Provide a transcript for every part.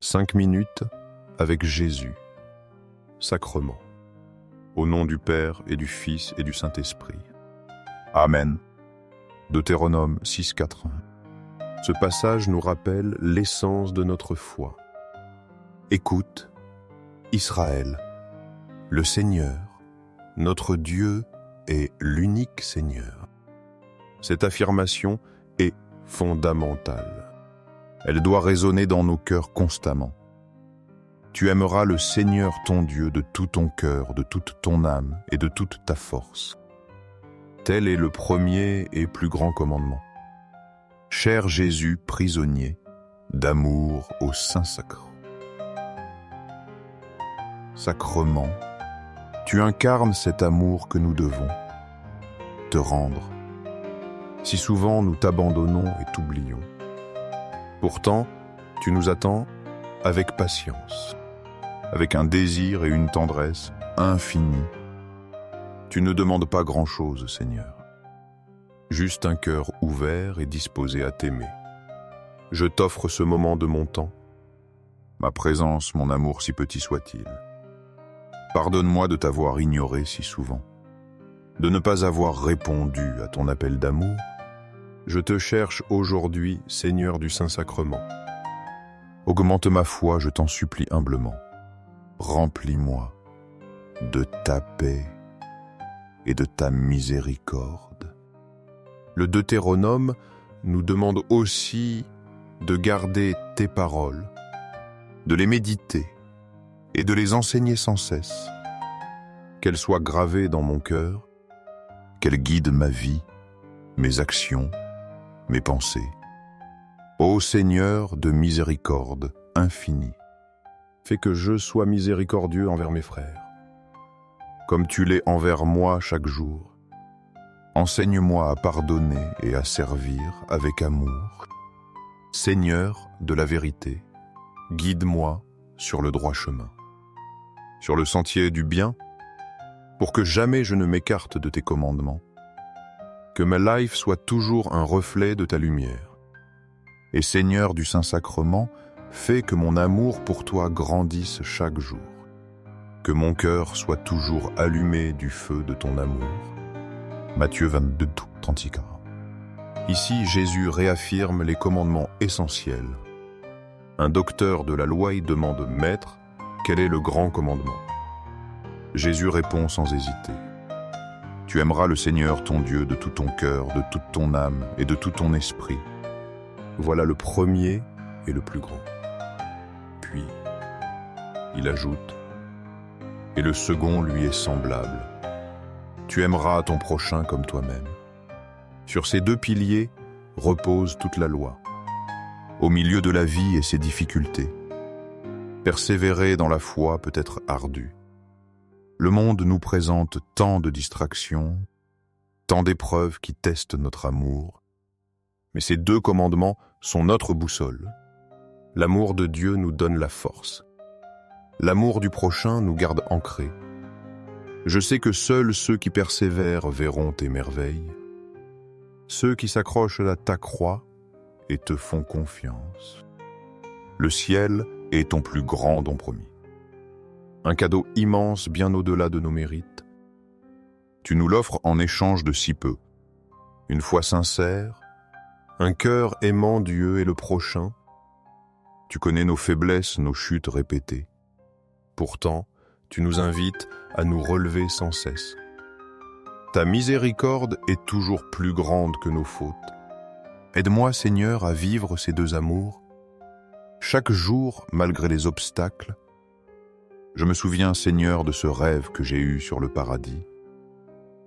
5 minutes avec Jésus. Sacrement. Au nom du Père et du Fils et du Saint-Esprit. Amen. Deutéronome 6,4. Ce passage nous rappelle l'essence de notre foi. Écoute, Israël, le Seigneur, notre Dieu est l'unique Seigneur. Cette affirmation est fondamentale. Elle doit résonner dans nos cœurs constamment. Tu aimeras le Seigneur ton Dieu de tout ton cœur, de toute ton âme et de toute ta force. Tel est le premier et plus grand commandement. Cher Jésus prisonnier, d'amour au Saint-Sacrement. Sacrement, tu incarnes cet amour que nous devons te rendre. Si souvent nous t'abandonnons et t'oublions. Pourtant, tu nous attends avec patience, avec un désir et une tendresse infinie. Tu ne demandes pas grand-chose, Seigneur. Juste un cœur ouvert et disposé à t'aimer. Je t'offre ce moment de mon temps, ma présence, mon amour si petit soit-il. Pardonne-moi de t'avoir ignoré si souvent, de ne pas avoir répondu à ton appel d'amour. Je te cherche aujourd'hui, Seigneur du Saint-Sacrement. Augmente ma foi, je t'en supplie humblement. Remplis-moi de ta paix et de ta miséricorde. Le Deutéronome nous demande aussi de garder tes paroles, de les méditer et de les enseigner sans cesse. Qu'elles soient gravées dans mon cœur, qu'elles guident ma vie, mes actions, mes pensées. Ô Seigneur de miséricorde infinie, fais que je sois miséricordieux envers mes frères, comme tu l'es envers moi chaque jour. Enseigne-moi à pardonner et à servir avec amour. Seigneur de la vérité, guide-moi sur le droit chemin, sur le sentier du bien, pour que jamais je ne m'écarte de tes commandements. Que ma life soit toujours un reflet de ta lumière. Et Seigneur du Saint-Sacrement, fais que mon amour pour toi grandisse chaque jour. Que mon cœur soit toujours allumé du feu de ton amour. Matthieu 22, 34. Ici, Jésus réaffirme les commandements essentiels. Un docteur de la loi y demande « Maître, quel est le grand commandement ?» Jésus répond sans hésiter. Tu aimeras le Seigneur ton Dieu de tout ton cœur, de toute ton âme et de tout ton esprit. Voilà le premier et le plus grand. Puis, il ajoute, et le second lui est semblable. Tu aimeras ton prochain comme toi-même. Sur ces deux piliers repose toute la loi. Au milieu de la vie et ses difficultés, persévérer dans la foi peut être ardu. Le monde nous présente tant de distractions, tant d'épreuves qui testent notre amour. Mais ces deux commandements sont notre boussole. L'amour de Dieu nous donne la force. L'amour du prochain nous garde ancrés. Je sais que seuls ceux qui persévèrent verront tes merveilles. Ceux qui s'accrochent à ta croix et te font confiance. Le ciel est ton plus grand don promis. Un cadeau immense bien au-delà de nos mérites. Tu nous l'offres en échange de si peu. Une foi sincère, un cœur aimant Dieu et le prochain. Tu connais nos faiblesses, nos chutes répétées. Pourtant, tu nous invites à nous relever sans cesse. Ta miséricorde est toujours plus grande que nos fautes. Aide-moi, Seigneur, à vivre ces deux amours. Chaque jour, malgré les obstacles, je me souviens, Seigneur, de ce rêve que j'ai eu sur le paradis.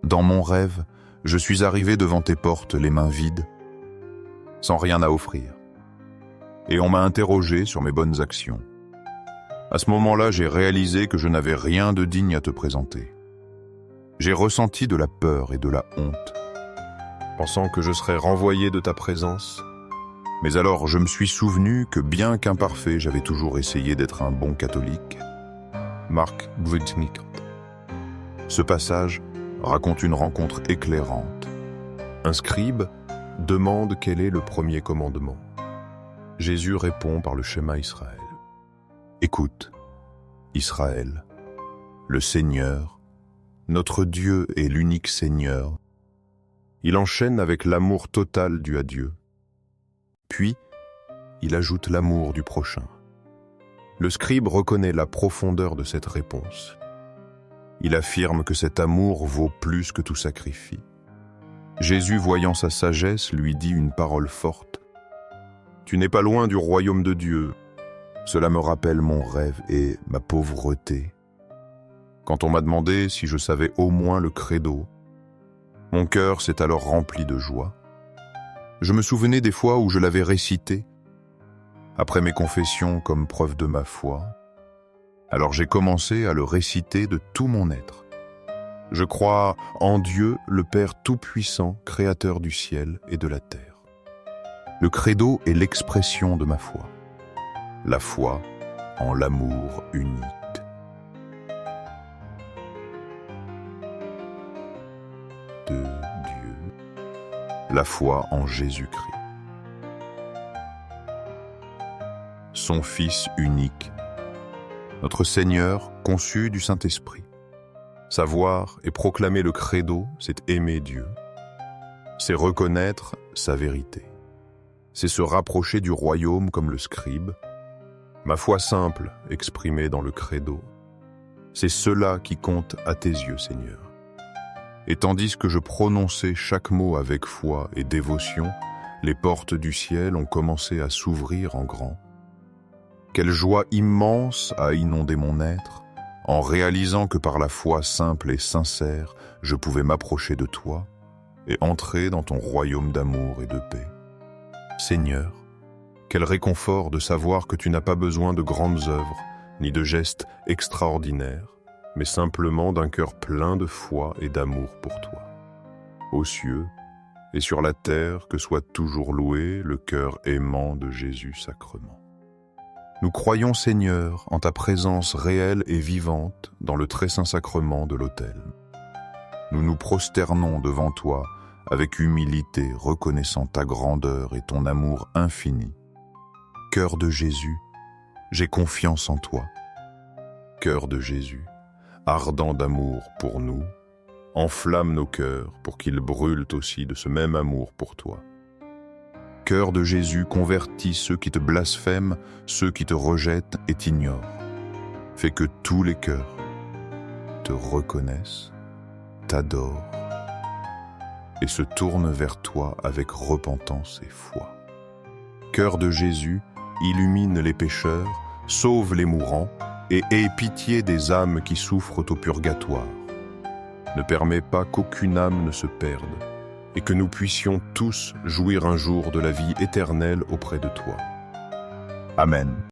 Dans mon rêve, je suis arrivé devant tes portes les mains vides, sans rien à offrir. Et on m'a interrogé sur mes bonnes actions. À ce moment-là, j'ai réalisé que je n'avais rien de digne à te présenter. J'ai ressenti de la peur et de la honte, pensant que je serais renvoyé de ta présence. Mais alors, je me suis souvenu que bien qu'imparfait, j'avais toujours essayé d'être un bon catholique. Marc Britnik. Ce passage raconte une rencontre éclairante. Un scribe demande quel est le premier commandement. Jésus répond par le schéma Israël. Écoute, Israël, le Seigneur, notre Dieu est l'unique Seigneur. Il enchaîne avec l'amour total dû à Dieu. Puis, il ajoute l'amour du prochain. Le scribe reconnaît la profondeur de cette réponse. Il affirme que cet amour vaut plus que tout sacrifice. Jésus, voyant sa sagesse, lui dit une parole forte. « Tu n'es pas loin du royaume de Dieu. Cela me rappelle mon rêve et ma pauvreté. Quand on m'a demandé si je savais au moins le credo, mon cœur s'est alors rempli de joie. Je me souvenais des fois où je l'avais récité, après mes confessions comme preuve de ma foi. Alors j'ai commencé à le réciter de tout mon être. Je crois en Dieu, le Père Tout-Puissant, Créateur du ciel et de la terre. Le credo est l'expression de ma foi. La foi en l'amour unique. De Dieu. La foi en Jésus-Christ. Son Fils unique. Notre Seigneur, conçu du Saint-Esprit. Savoir et proclamer le credo, c'est aimer Dieu. C'est reconnaître sa vérité. C'est se rapprocher du royaume comme le scribe. Ma foi simple, exprimée dans le credo. C'est cela qui compte à tes yeux, Seigneur. Et tandis que je prononçais chaque mot avec foi et dévotion, les portes du ciel ont commencé à s'ouvrir en grand. Quelle joie immense a inondé mon être, en réalisant que par la foi simple et sincère, je pouvais m'approcher de toi et entrer dans ton royaume d'amour et de paix. Seigneur, quel réconfort de savoir que tu n'as pas besoin de grandes œuvres, ni de gestes extraordinaires, mais simplement d'un cœur plein de foi et d'amour pour toi. Aux cieux et sur la terre, que soit toujours loué le cœur aimant de Jésus sacrement. Nous croyons, Seigneur, en ta présence réelle et vivante dans le très saint sacrement de l'autel. Nous nous prosternons devant toi avec humilité, reconnaissant ta grandeur et ton amour infini. Cœur de Jésus, j'ai confiance en toi. Cœur de Jésus, ardent d'amour pour nous, enflamme nos cœurs pour qu'ils brûlent aussi de ce même amour pour toi. Cœur de Jésus, convertis ceux qui te blasphèment, ceux qui te rejettent et t'ignorent. Fais que tous les cœurs te reconnaissent, t'adorent et se tournent vers toi avec repentance et foi. Cœur de Jésus, illumine les pécheurs, sauve les mourants et aie pitié des âmes qui souffrent au purgatoire. Ne permets pas qu'aucune âme ne se perde et que nous puissions tous jouir un jour de la vie éternelle auprès de toi. Amen.